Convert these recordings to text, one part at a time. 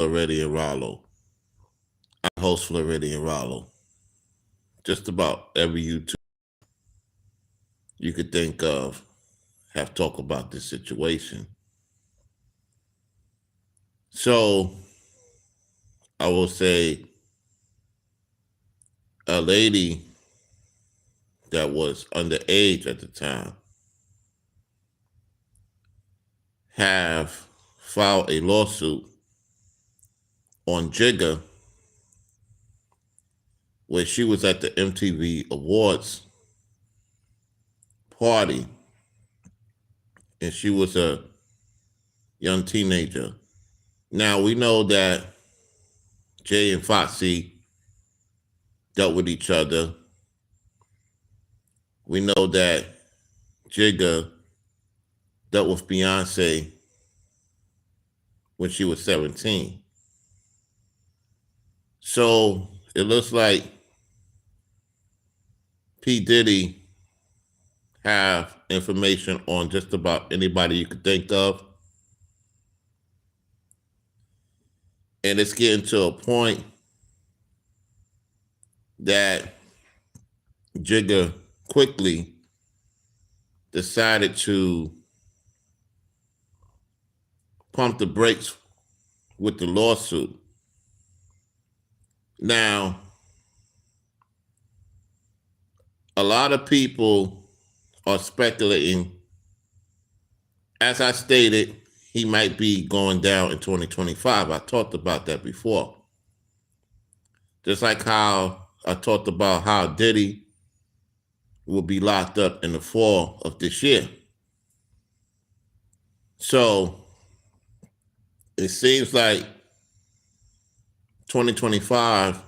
Floridian Rollo. I host Floridian Rollo. Just about every YouTube you could think of have talked about this situation. So I will say a lady that was underage at the time have filed a lawsuit on Jigga where she was at the MTV Awards party and she was a young teenager. Now we know that Jay and Foxy dealt with each other. We know that Jigga dealt with Beyonce when she was 17. So it looks like P. Diddy have information on just about anybody you could think of. And it's getting to a point that Jigga quickly decided to pump the brakes with the lawsuit. Now, a lot of people are speculating. As I stated, he might be going down in 2025. I talked about that before. Just like how I talked about how Diddy will be locked up in the fall of this year. So it seems like 2025,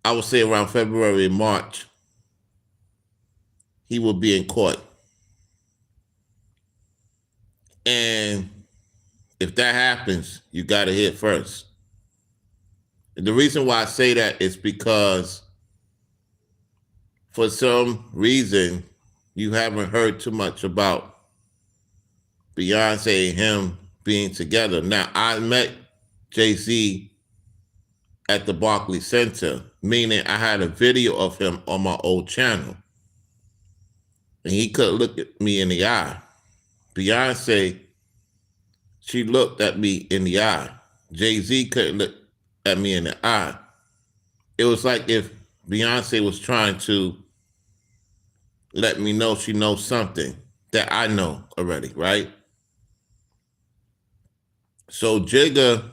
I would say around February, March, he will be in court. And if that happens, you got to hit first. And the reason why I say that is because for some reason, you haven't heard too much about Beyonce and him being together. Now, I met Jay-Z at the Barclays Center, meaning I had a video of him on my old channel. And he couldn't look at me in the eye. Beyonce, she looked at me in the eye. Jay-Z couldn't look at me in the eye. It was like if Beyonce was trying to let me know she knows something that I know already, right? So Jigga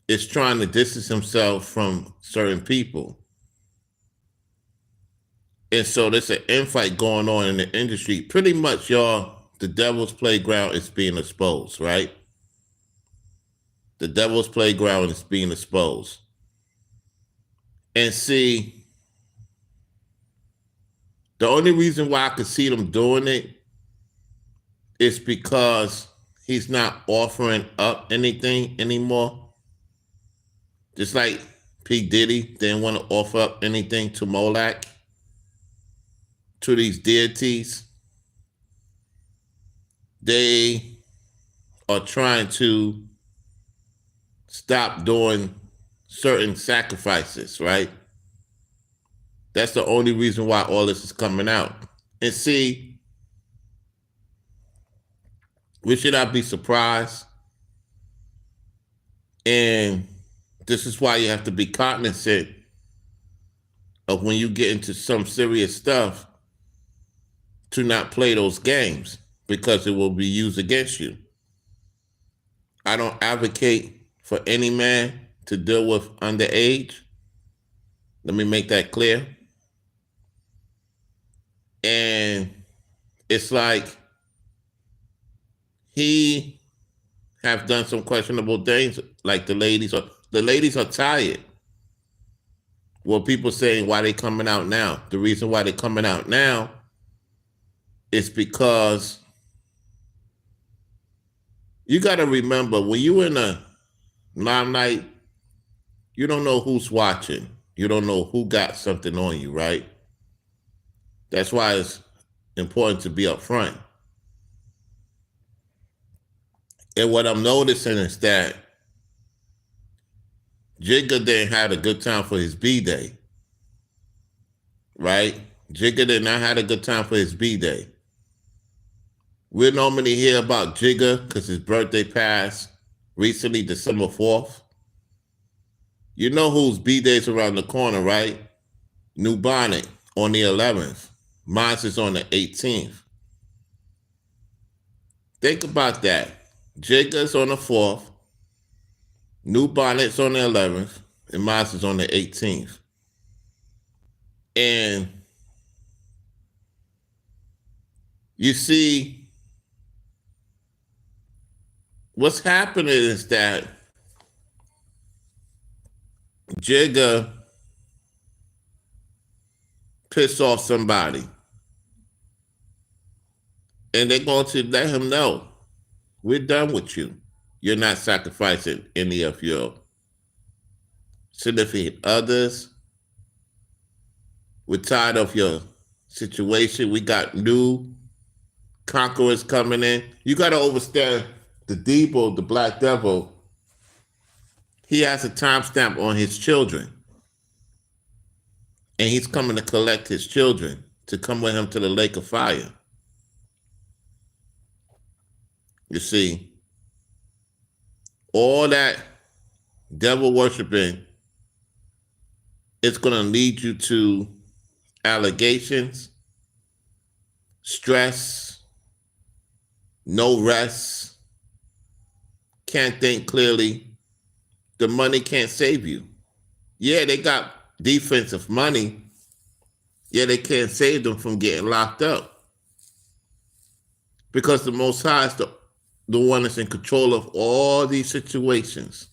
is trying to distance himself from certain people. And so there's an infight going on in the industry. Pretty much, y'all, the devil's playground is being exposed, right? The devil's playground is being exposed. And see, the only reason why I could see them doing it is because he's not offering up anything anymore. Just like P. Diddy didn't want to offer up anything to Moloch, to these deities. They are trying to stop doing certain sacrifices, right? That's the only reason why all this is coming out. And see, we should not be surprised. And this is why you have to be cognizant of when you get into some serious stuff to not play those games because it will be used against you. I don't advocate for any man to deal with underage. Let me make that clear. And it's like he have done some questionable things, like the ladies are tired. Well, people saying why they coming out now. The reason why they coming out now is because you got to remember when you're in a limelight, you don't know who's watching. You don't know who got something on you, right? That's why it's important to be upfront. And what I'm noticing is that Jigga didn't have a good time for his B-Day, right? Jigga did not have a good time for his B-Day. We normally hear about Jigga because his birthday passed recently, December 4th. You know whose B-Day's around the corner, right? New Bonnet on the 11th. Mine's is on the 18th. Think about that. Jigga's on the 4th. New Bonnet's on the 11th. And mine's is on the 18th. And you see, what's happening is that Jigga pissed off somebody. And they're going to let him know, we're done with you. You're not sacrificing any of your significant others. We're tired of your situation. We got new conquerors coming in. You got to understand the Debo, the Black Devil, he has a timestamp on his children. And he's coming to collect his children to come with him to the lake of fire. You see, all that devil worshiping, it's going to lead you to allegations, stress, no rest, can't think clearly. The money can't save you. Yeah, they got defensive money. Yeah, they can't save them from getting locked up. Because the Most High is the one that's in control of all these situations.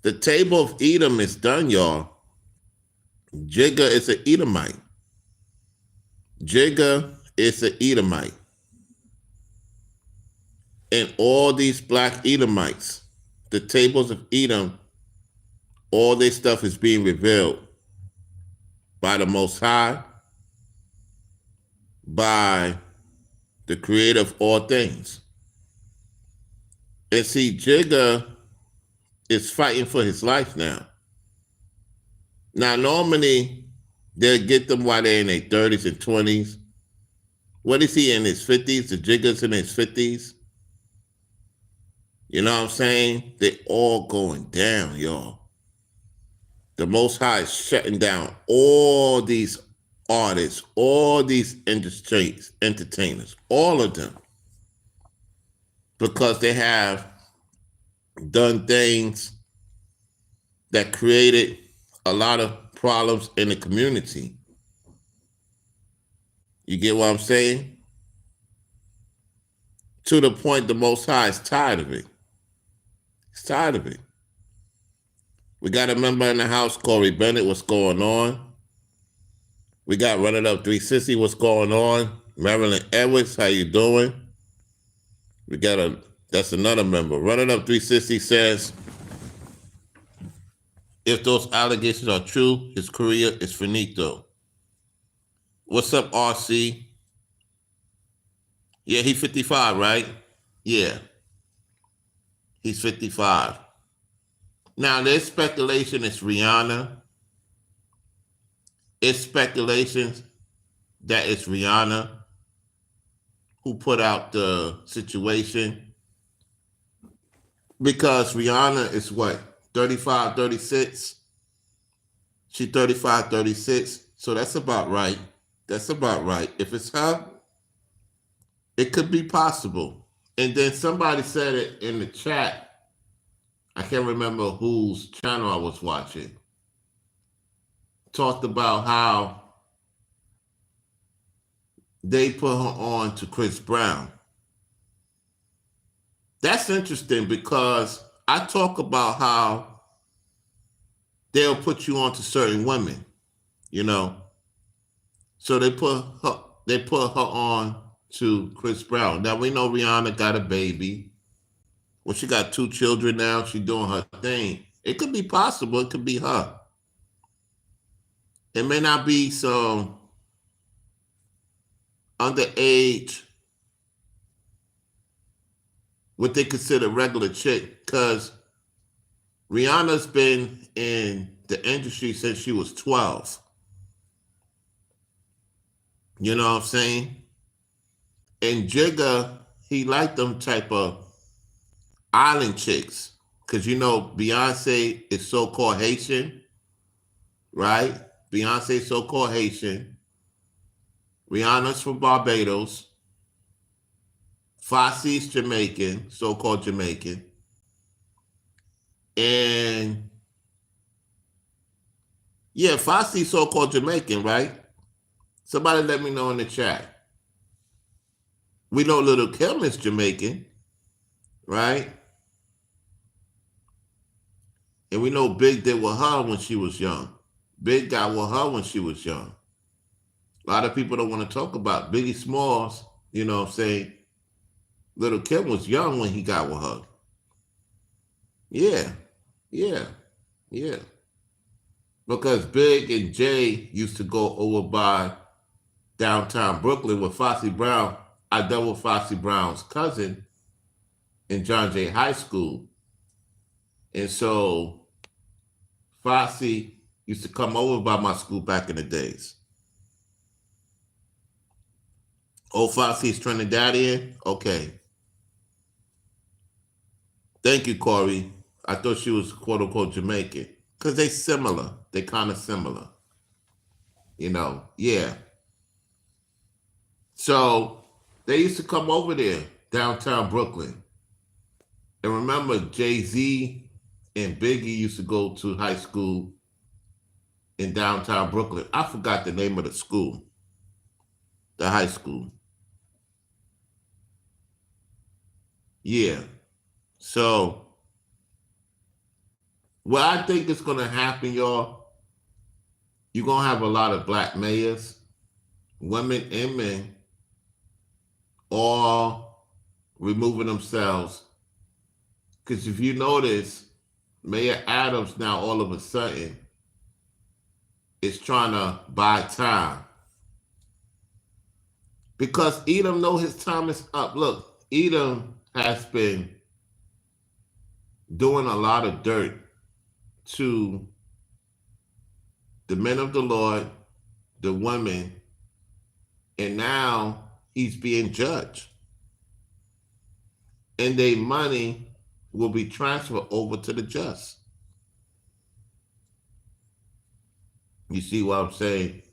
The table of Edom is done, y'all. Jigga is an Edomite. Jigga is an Edomite. And all these black Edomites, the tables of Edom, all this stuff is being revealed by the Most High, by the creator of all things. And see, Jigga is fighting for his life now. Now, normally, they'll get them while they're in their 30s and 20s. What is he in his 50s? The Jigga's in his 50s. You know what I'm saying? They all going down, y'all. The Most High is shutting down all these artists, all these entertainers, all of them. Because they have done things that created a lot of problems in the community. You get what I'm saying? To the point the Most High is tired of it. He's tired of it. We got a member in the house, Corey Bennett, what's going on? We got Run It Up 360, what's going on? Marilyn Edwards, how you doing? We got that's another member. Run It Up 360 says, if those allegations are true, his career is finito. What's up, RC? Yeah, he's 55, right? Yeah. He's 55. Now, there's speculation it's Rihanna. It's speculations that it's Rihanna who put out the situation. Because Rihanna is what? 35, 36? She's 35, 36. So that's about right. That's about right. If it's her, it could be possible. And then somebody said it in the chat. I can't remember whose channel I was watching. Talked about how they put her on to Chris Brown. That's interesting because I talk about how they'll put you on to certain women, you know. So they put her on to Chris Brown. Now we know Rihanna got a baby. Well, she got 2 children now. She's doing her thing. It could be possible. It could be her. It may not be some underage what they consider regular chick, because Rihanna's been in the industry since she was 12. You know what I'm saying? And Jigga, he liked them type of island chicks. Because you know, Beyonce is so-called Haitian, right? Beyonce so-called Haitian. Rihanna's from Barbados. Fosse's Jamaican, so-called Jamaican. And yeah, Fosse's so-called Jamaican, right? Somebody let me know in the chat. We know Little Kim is Jamaican, right? And we know Big did with her when she was young. Big got with her when she was young. A lot of people don't want to talk about Biggie Smalls, you know what I'm saying? Little Kim was young when he got with her. Yeah, yeah, yeah. Because Big and Jay used to go over by downtown Brooklyn with Foxy Brown. I dealt with Foxy Brown's cousin in John Jay High School. And so Foxy used to come over by my school back in the days. Oh, Foxy's Trinidadian? Okay. Thank you, Corey. I thought she was quote unquote Jamaican. Because they similar. They kind of similar. You know, yeah. So they used to come over there, downtown Brooklyn. And remember, Jay-Z and Biggie used to go to high school in downtown Brooklyn. I forgot the name of the school, the high school. Yeah. So what I think is going to happen, y'all, you're going to have a lot of black mayors, women and men, all removing themselves. Because if you notice, Mayor Adams now all of a sudden is trying to buy time. Because Edom know his time is up. Look, Edom has been doing a lot of dirt to the men of the Lord, the women, and now he's being judged. And their money will be transferred over to the just. You see what I'm saying?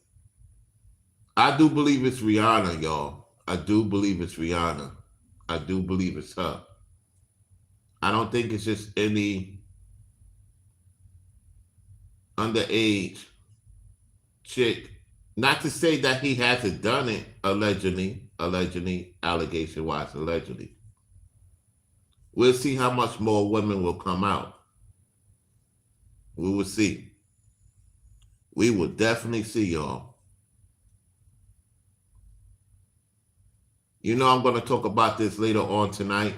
I do believe it's Rihanna, y'all. I do believe it's Rihanna. I do believe it's her. I don't think it's just any underage chick. Not to say that he hasn't done it, allegedly, allegation-wise, allegedly. We'll see how much more women will come out. We will see. We will definitely see, y'all. You know I'm going to talk about this later on tonight.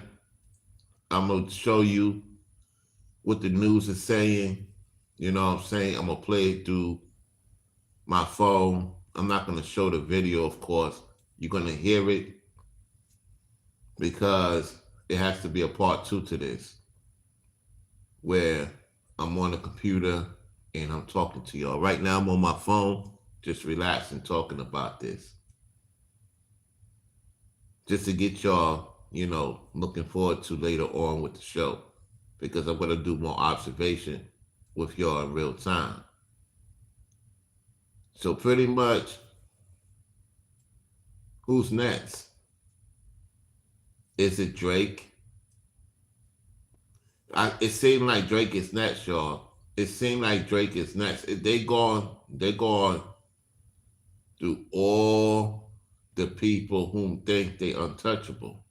I'm going to show you what the news is saying. You know what I'm saying? I'm going to play it through my phone. I'm not going to show the video, of course. You're going to hear it because it has to be a part 2 to this, where I'm on the computer and I'm talking to y'all. Right now I'm on my phone, just relaxing, talking about this. Just to get y'all, you know, looking forward to later on with the show, because I'm going to do more observation with y'all in real time. So pretty much, who's next? Is it Drake? It seemed like Drake is next, y'all. It seemed like Drake is next. They're going through all the people whom think they untouchable.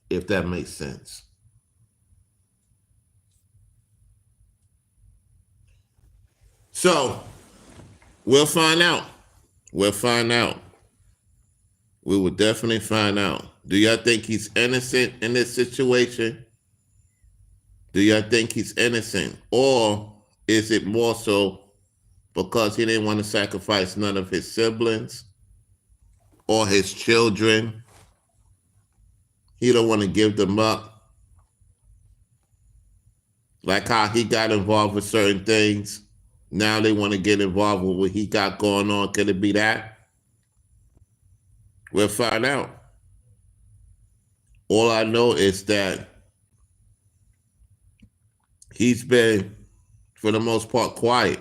If that makes sense. So, we'll find out. We'll find out. We will definitely find out. Do y'all think he's innocent in this situation? Do y'all think he's innocent? Or is it more so because he didn't want to sacrifice none of his siblings or his children? He don't want to give them up. Like how he got involved with certain things. Now they want to get involved with what he got going on. Could it be that? We'll find out. All I know is that he's been, for the most part, quiet.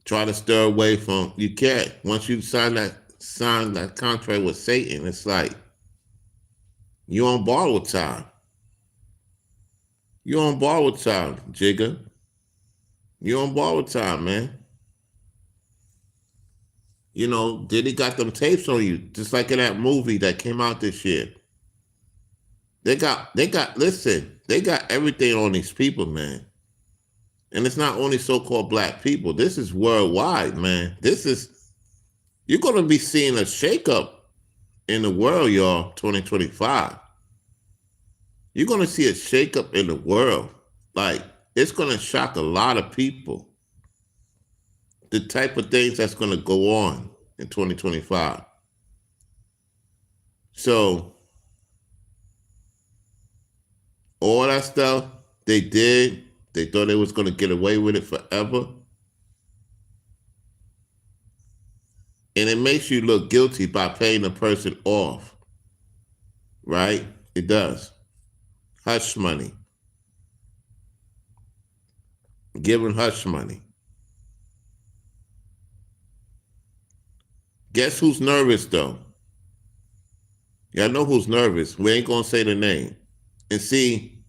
Try to stir away from, you can't. Once you sign that contract with Satan, it's like you on borrowed time. You on borrowed time, Jigga. You on borrowed time, man. You know, Diddy got them tapes on you, just like in that movie that came out this year. They got everything on these people, man. And it's not only so-called black people. This is worldwide, man. You're going to be seeing a shakeup in the world, y'all, 2025. You're going to see a shakeup in the world. Like, it's going to shock a lot of people. The type of things that's going to go on in 2025. So, all that stuff they did, they thought they was going to get away with it forever. And it makes you look guilty by paying the person off. Right? It does. Hush money. Giving hush money. Guess who's nervous, though? Y'all know who's nervous. We ain't going to say the name. And see,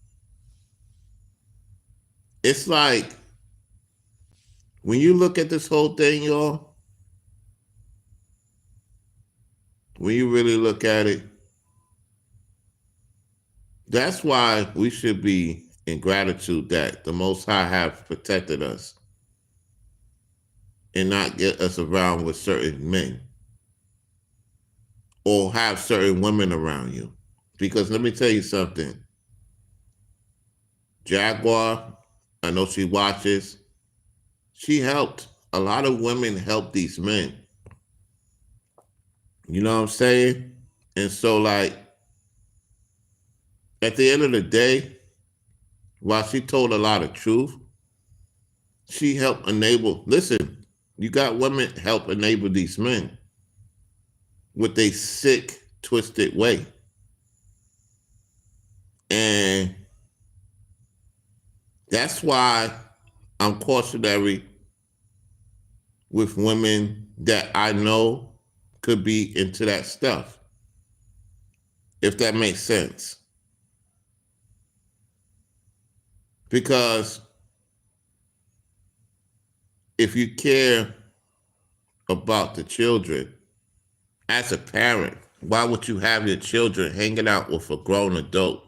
it's like, when you look at this whole thing, y'all, when you really look at it, that's why we should be in gratitude that the Most High have protected us and not get us around with certain men or have certain women around you. Because let me tell you something. Jaguar, I know she watches. She helped. A lot of women help these men. You know what I'm saying? And so, like, at the end of the day, while she told a lot of truth, she helped enable. Listen, you got women help enable these men with a sick, twisted way. And that's why I'm cautionary with women that I know could be into that stuff, if that makes sense. Because if you care about the children, as a parent, why would you have your children hanging out with a grown adult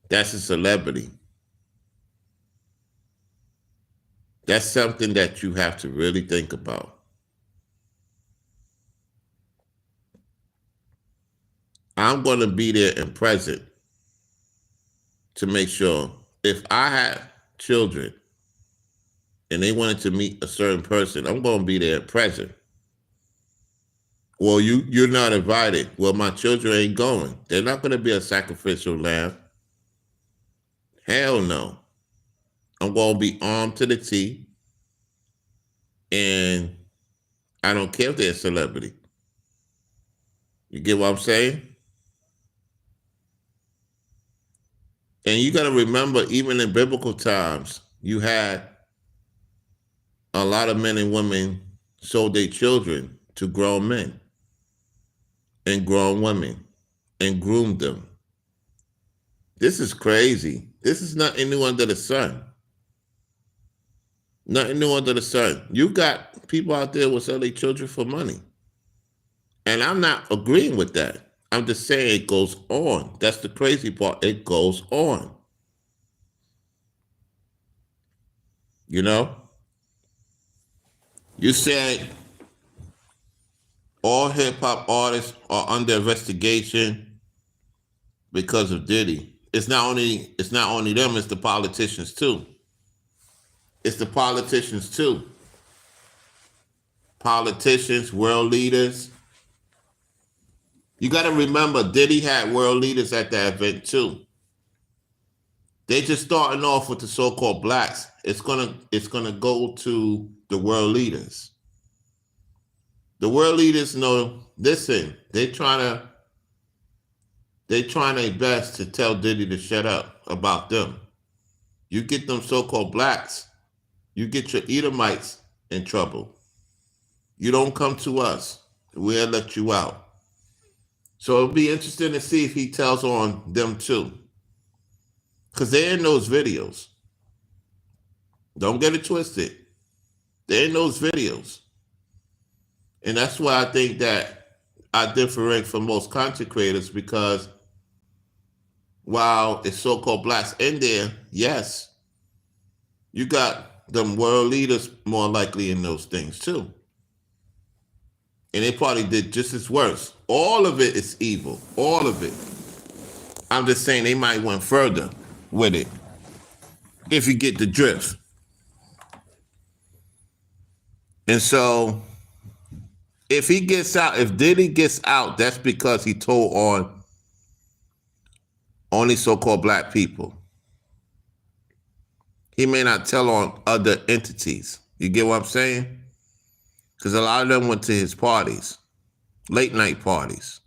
that's a celebrity? That's something that you have to really think about. I'm going to be there and present to make sure if I had children and they wanted to meet a certain person, I'm going to be there and present. Well, you're not invited. Well, my children ain't going. They're not going to be a sacrificial lamb. Hell no. I'm going to be armed to the teeth. And I don't care if they're a celebrity. You get what I'm saying? And you got to remember, even in biblical times, you had a lot of men and women sold their children to grown men and grown women and groomed them. This is crazy. This is nothing new under the sun. Nothing new under the sun. You got people out there who sell their children for money. And I'm not agreeing with that. I'm just saying it goes on. That's the crazy part. It goes on. You know? You said all hip-hop artists are under investigation because of Diddy. It's not only them, it's the politicians too. It's the politicians too. Politicians, world leaders. You got to remember, Diddy had world leaders at that event too. They just starting off with the so-called blacks. It's gonna go to the world leaders. The world leaders know. Listen, they trying their best to tell Diddy to shut up about them. You get them so-called blacks, you get your Edomites in trouble. You don't come to us, we'll let you out. So it'll be interesting to see if he tells on them too. Because they're in those videos. Don't get it twisted. They're in those videos. And that's why I think that I differentiate from most content creators, because while it's so-called blacks in there, yes, you got them world leaders more likely in those things too. And they probably did just as worse. All of it is evil. All of it. I'm just saying they might went further with it, if you get the drift. And so if he gets out, if Diddy gets out, that's because he told on only so-called black people. He may not tell on other entities. You get what I'm saying? Because a lot of them went to his parties, late night parties.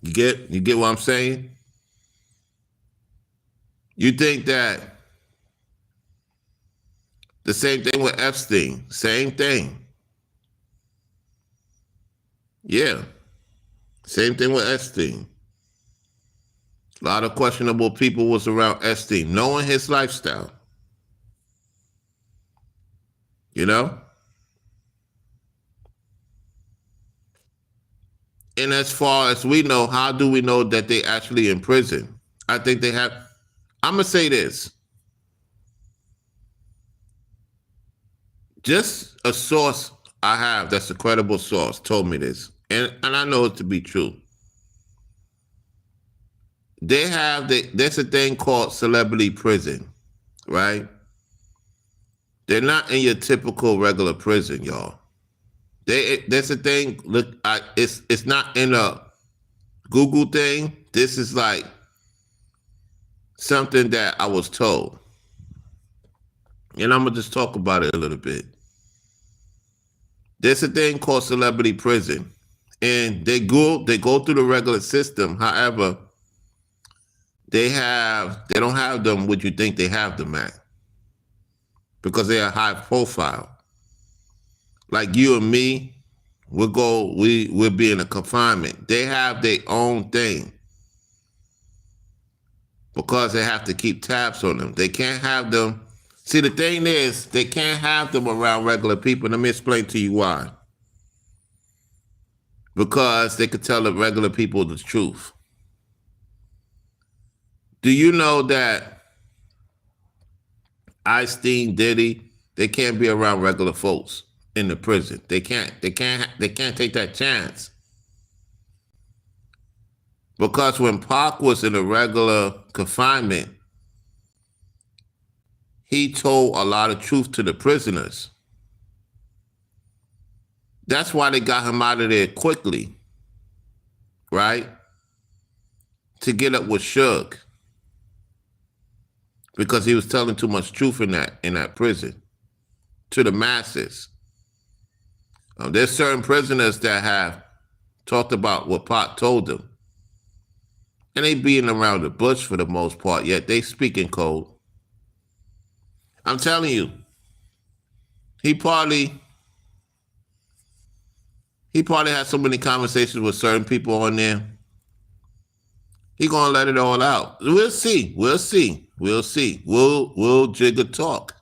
You get what I'm saying? You think that the same thing with Epstein, same thing. Yeah, same thing with Epstein. A lot of questionable people was around Epstein, knowing his lifestyle. You know? And as far as we know, how do we know that they actually in prison? I think they have. I'm going to say this. Just a source I have that's a credible source told me this. And I know it to be true. There's a thing called celebrity prison, right? They're not in your typical regular prison, y'all. There's a thing. Look, it's not in a Google thing. This is like something that I was told, and I'm gonna just talk about it a little bit. There's a thing called celebrity prison, and they go through the regular system. However, they don't have them what you think they have them at, because they are high profile. Like you and me, we'll be in a confinement. They have their own thing because they have to keep tabs on them. They can't have them. See, the thing is, they can't have them around regular people. Let me explain to you why. Because they could tell the regular people the truth. Do you know that Epstein, Diddy, they can't be around regular folks in the prison? They can't take that chance. Because when Pac was in a regular confinement, he told a lot of truth to the prisoners. That's why they got him out of there quickly, right? To get up with Suge. Because he was telling too much truth in that prison to the masses. There's certain prisoners that have talked about what Pac told them. And they being around the bush for the most part, yet they speak in code. I'm telling you, he probably had so many conversations with certain people on there. He gonna let it all out. We'll see. We'll Jigga talk.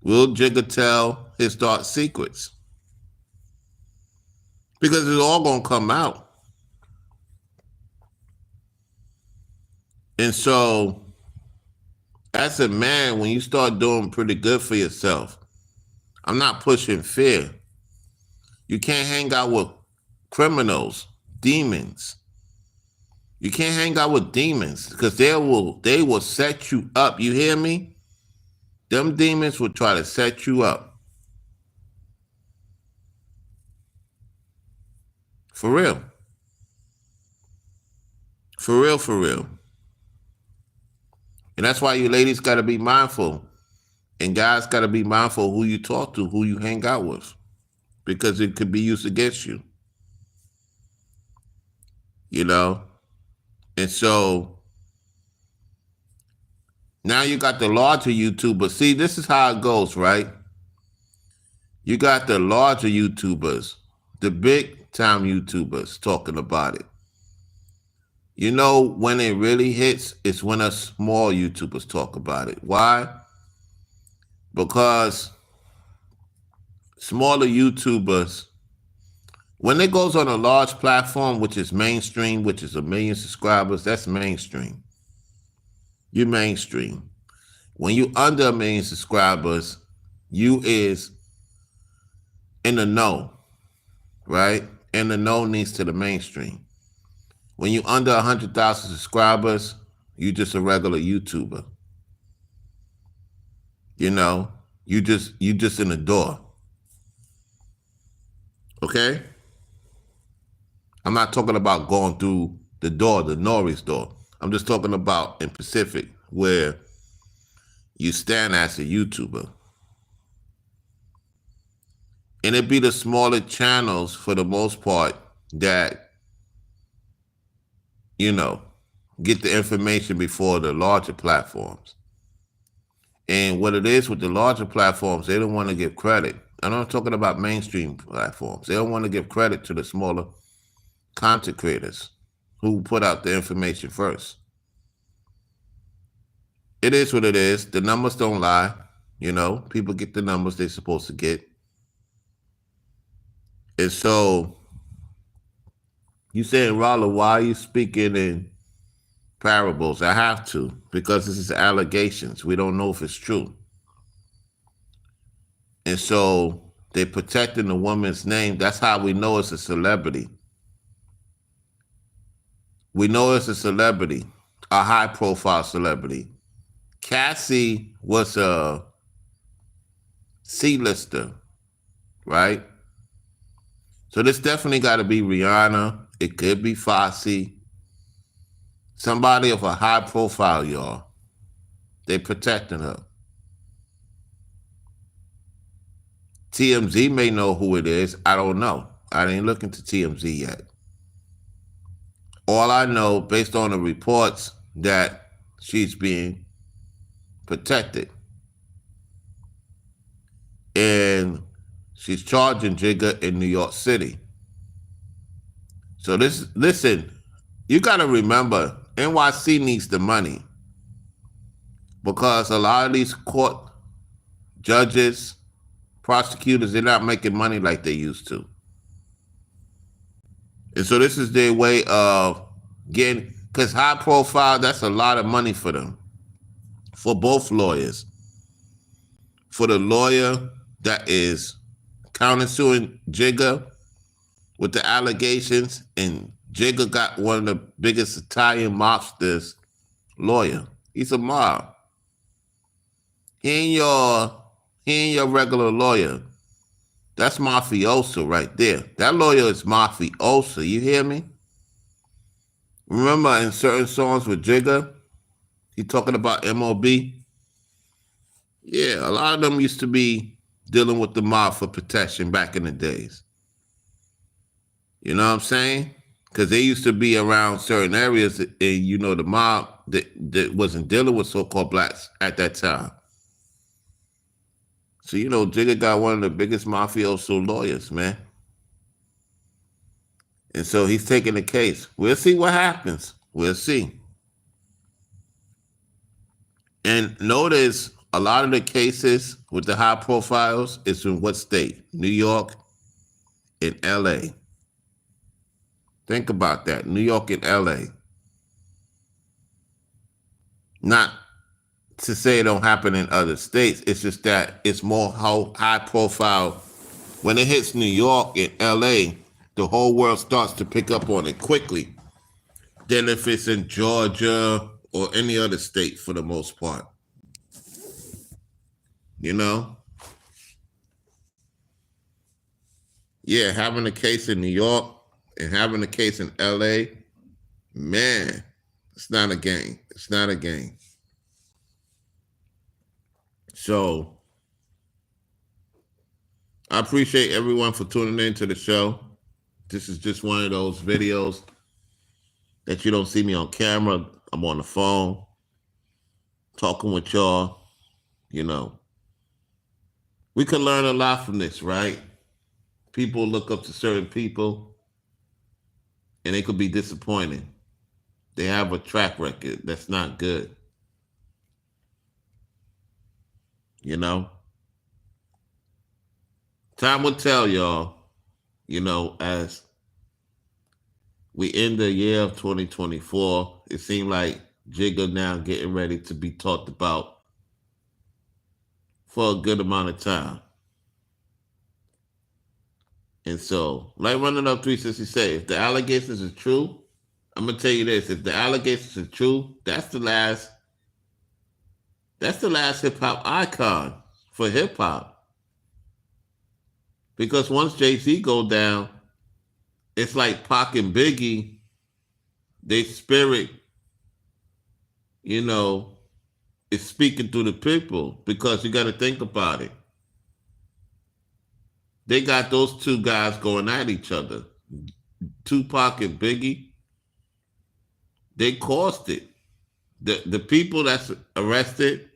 We'll Jigga tell his dark secrets. Because it's all gonna come out. And so, as a man, when you start doing pretty good for yourself, I'm not pushing fear. You can't hang out with criminals, demons. You can't hang out with demons because they will set you up. You hear me? Them demons will try to set you up. For real. For real, for real. And that's why you ladies got to be mindful. And guys got to be mindful who you talk to, who you hang out with. Because it could be used against you. You know? And so now you got the larger YouTubers. See, this is how it goes, right? You got the larger YouTubers, the big time YouTubers talking about it. You know, when it really hits, it's when us small YouTubers talk about it. Why? Because smaller YouTubers, when it goes on a large platform, which is mainstream, which is 1 million subscribers, that's mainstream. You're mainstream. When you under 1 million subscribers, you is in the know, right? And the know needs to the mainstream. When you under 100,000 subscribers, you just a regular YouTuber. You know, you just in the door. Okay? I'm not talking about going through the door, the Norris door. I'm just talking about in Pacific, where you stand as a YouTuber. And it be the smaller channels for the most part that, you know, get the information before the larger platforms. And what it is with the larger platforms, they don't want to give credit. I'm not talking about mainstream platforms. They don't want to give credit to the smaller content creators who put out the information first. It is what it is. The numbers don't lie. You know, people get the numbers they're supposed to get. And so you saying, Rollo, why are you speaking in parables? I have to, because this is allegations. We don't know if it's true. And so they're protecting the woman's name. That's how we know it's a celebrity. We know it's a celebrity, a high-profile celebrity. Cassie was a C-lister, right? So this definitely got to be Rihanna. It could be Foxy. Somebody of a high profile, y'all. They protecting her. TMZ may know who it is. I don't know. I didn't look into TMZ yet. All I know, based on the reports, that she's being protected. And she's charging Jigga in New York City. So listen, you got to remember, NYC needs the money. Because a lot of these court judges, prosecutors, they're not making money like they used to. And so this is their way of getting, because high profile, that's a lot of money for them. For both lawyers. For the lawyer that is countersuing Jigga with the allegations, and Jigga got one of the biggest Italian mobsters lawyer. He's a mob. He ain't your regular lawyer. That's mafioso right there. That lawyer is mafioso. You hear me? Remember in certain songs with Jigga, he talking about MOB? Yeah, a lot of them used to be dealing with the mob for protection back in the days. You know what I'm saying? Because they used to be around certain areas, and you know the mob that wasn't dealing with so-called blacks at that time. So, you know, Jigga got one of the biggest mafioso lawyers, man. And so he's taking the case. We'll see what happens. We'll see. And notice a lot of the cases with the high profiles is in what state? New York and LA. Think about that. New York and LA. Not to say it don't happen in other states. It's just that it's more high profile. When it hits New York and LA, the whole world starts to pick up on it quickly than if it's in Georgia or any other state for the most part. You know? Yeah, having a case in New York And having a case in LA, man, it's not a game. It's not a game. So I appreciate everyone for tuning in to the show. This is just one of those videos that you don't see me on camera. I'm on the phone talking with y'all. You know, we could learn a lot from this, right? People look up to certain people and they could be disappointing. They have a track record that's not good. You know? Time will tell, y'all, you know, as we end the year of 2024, it seemed like Jigga now getting ready to be talked about for a good amount of time. And so, like Running Up 360 say, if the allegations are true, I'm gonna tell you this: if the allegations are true, that's the last hip hop icon for hip hop. Because once Jay-Z go down, it's like Pac and Biggie, their spirit, you know, is speaking through the people. Because you got to think about it. They got those two guys going at each other. Tupac and Biggie, they caused it. The people that's arrested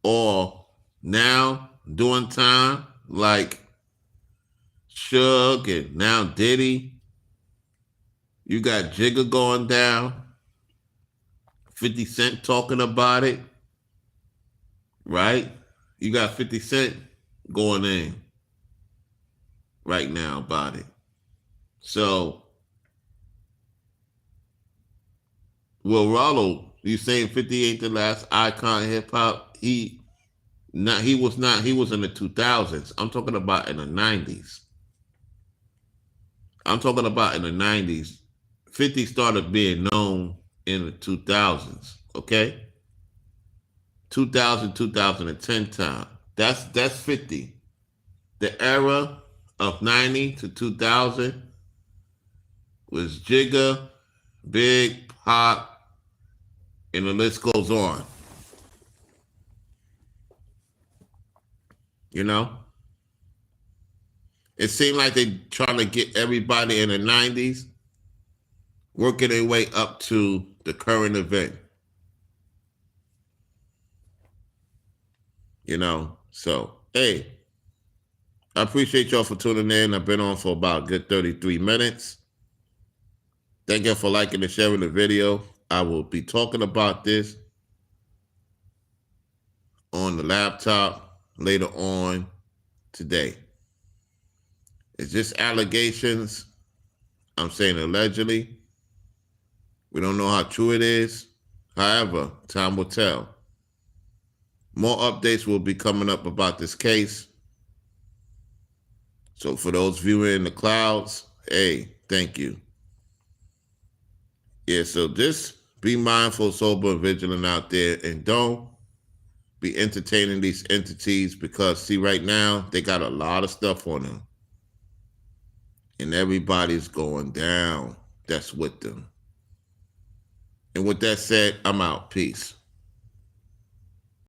or now doing time, like Suge and now Diddy. You got Jigga going down. 50 Cent talking about it. Right? You got 50 Cent going in right now about it. So, Will Rollo, you saying 50 ain't the last icon of hip hop? He was in the 2000s. I'm talking about in the 90s. I'm talking about in the 90s. 50 started being known in the 2000s, okay? 2000, 2010 time. That's 50. The era of 90 to 2000 was Jigga, Big, Pop, and the list goes on. You know? It seemed like they trying to get everybody in the 90s working their way up to the current event. You know? So, hey, I appreciate y'all for tuning in. I've been on for about a good 33 minutes. Thank you for liking and sharing the video. I will be talking about this on the laptop later on today. It's just allegations. I'm saying allegedly. We don't know how true it is. However, time will tell. More updates will be coming up about this case. So for those viewing in the clouds, hey, thank you. Yeah, so just be mindful, sober, and vigilant out there, and don't be entertaining these entities because, see, right now, they got a lot of stuff on them. And everybody's going down that's with them. And with that said, I'm out. Peace.